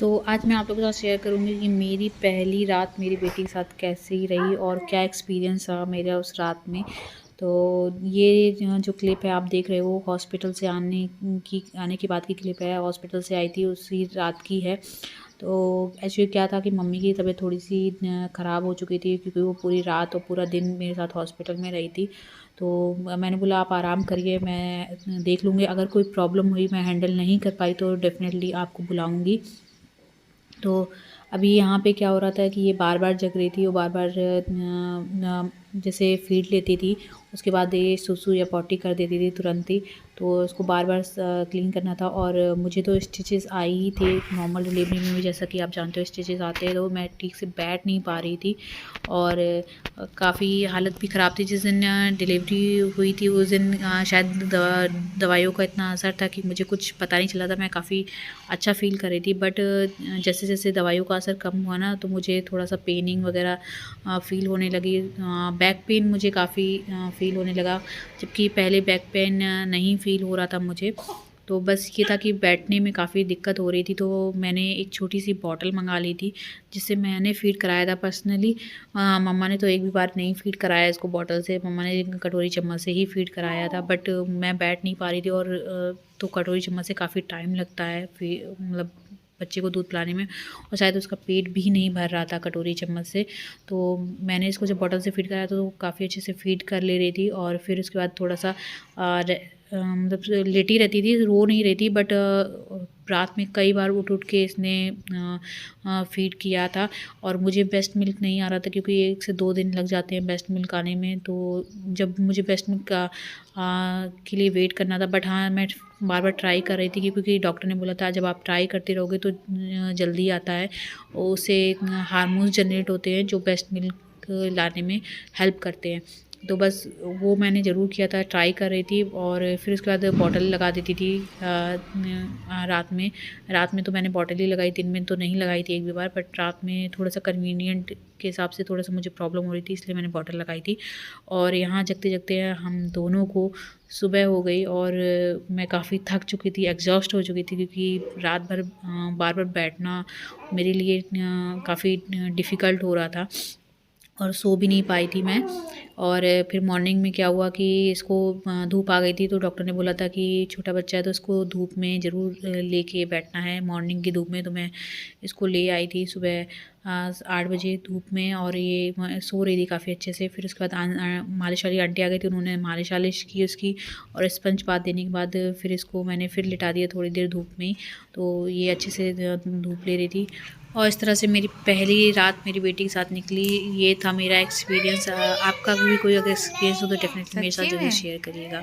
तो आज मैं आप लोगों के साथ शेयर करूँगी कि मेरी पहली रात मेरी बेटी के साथ कैसी रही और क्या एक्सपीरियंस रहा मेरा उस रात में। तो ये जो क्लिप है आप देख रहे हो हॉस्पिटल से आने के बाद की क्लिप है। हॉस्पिटल से आई थी उसी रात की है। तो एक्चुअली क्या था कि मम्मी की तबीयत थोड़ी-सी ख़राब हो चुकी थी क्योंकि वो पूरी रात और पूरा दिन मेरे साथ हॉस्पिटल में रही थी। तो मैंने बोला आप आराम करिए, मैं देख लूँगी, अगर कोई प्रॉब्लम हुई मैं हैंडल नहीं कर पाई तो डेफ़िनेटली आपको बुलाऊँगी। तो अभी यहाँ पे क्या हो रहा था कि ये बार-बार जग रही थी, वो बार-बार जैसे फ़ीड लेती थी, उसके बाद ये सुसु या पॉटी कर देती थी तुरंत ही, तो उसको बार-बार क्लीन करना था। और मुझे तो स्टिचेस आए ही थे नॉर्मल डिलीवरी में भी, जैसा कि आप जानते हो स्टिचेस आते हैं, तो मैं ठीक से बैठ नहीं पा रही थी और काफ़ी हालत भी ख़राब थी। जिस दिन डिलीवरी हुई थी उस दिन शायद दवाइयों का इतना असर था कि मुझे कुछ पता नहीं चला था, मैं काफ़ी अच्छा फ़ील कर रही थी। बट जैसे-जैसे दवाइयों का असर कम हुआ ना, तो मुझे थोड़ा-सा पेनिंग वग़ैरह फ़ील होने लगी। बैक पेन मुझे काफ़ी फ़ील होने लगा, जबकि पहले बैक पेन नहीं फ़ील हो रहा था मुझे। तो बस ये था कि बैठने में काफ़ी दिक्कत हो रही थी, तो मैंने एक छोटी-सी बॉटल मँगा ली थी, जिससे मैंने फ़ीड कराया था पर्सनली। मम्मा ने तो एक भी बार नहीं फ़ीड कराया इसको बॉटल से, मम्मा ने कटोरी चम्मच से ही फ़ीड कराया था। बट मैं बैठ नहीं पा रही थी और तो कटोरी चम्मच से काफ़ी टाइम लगता है मतलब बच्चे को दूध पिलाने में, और शायद उसका पेट भी नहीं भर रहा था कटोरी चम्मच से। तो मैंने इसको जब बॉटल से फ़ीड कराया तो काफ़ी अच्छे से फ़ीड कर ले रही थी, और फिर उसके बाद थोड़ा-सा मतलब लेटी रहती थी, रो नहीं रही थी। बट रात में कई बार उठ-उठ के इसने फ़ीड किया था, और मुझे ब्रेस्ट मिल्क नहीं आ रहा था क्योंकि 1 से 2 दिन लग जाते हैं ब्रेस्ट मिल्क आने में। तो जब मुझे ब्रेस्ट मिल्क के लिए वेट करना था, बट हाँ, मैं बार-बार ट्राई कर रही थी क्योंकि डॉक्टर ने बोला था जब आप ट्राई करते रहोगे तो जल्दी आता है, और उससे हार्मोन्स जनरेट होते हैं जो ब्रेस्ट मिल्क लाने में हेल्प करते हैं। तो बस वो मैंने ज़रूर किया था, ट्राई कर रही थी, और फिर उसके बाद बॉटल लगा देती थी रात में तो मैंने बॉटल ही लगाई, दिन में तो नहीं लगाई थी एक भी बार। बट रात में थोड़ा-सा कन्वीनिएंट के हिसाब से थोड़ा-सा मुझे प्रॉब्लम हो रही थी, इसलिए मैंने बॉटल लगाई थी। और यहाँ जगते-जगते हम दोनों को सुबह हो गई, और मैं काफ़ी थक चुकी थी, एग्ज़ॉस्ट हो चुकी थी क्योंकि रात भर बार-बार बैठना मेरे लिए काफ़ी डिफ़िकल्ट हो रहा था, और सो भी नहीं पाई थी मैं। और फिर मॉर्निंग में क्या हुआ कि इसको धूप आ गई थी, तो डॉक्टर ने बोला था कि छोटा बच्चा है तो इसको धूप में ज़रूर लेके बैठना है मॉर्निंग की धूप में। तो मैं इसको ले आई थी सुबह 8 बजे धूप में, और ये सो रही थी काफ़ी अच्छे से। फिर उसके बाद मालिश वाली आंटी आ गई थी, उन्होंने मालिश-वालिश की उसकी, और स्पंज बाथ देने के बाद फिर इसको मैंने फिर लिटा दिया थोड़ी देर धूप में ही। तो ये अच्छे से धूप ले रही थी, और इस तरह से मेरी पहली रात मेरी बेटी के साथ निकली। ये था मेरा एक्सपीरियंस। आपका भी कोई अगर एक्सपीरियंस हो तो डेफ़िनेटली मेरे साथ सच्ची ज़रूर में? शेयर करिएगा।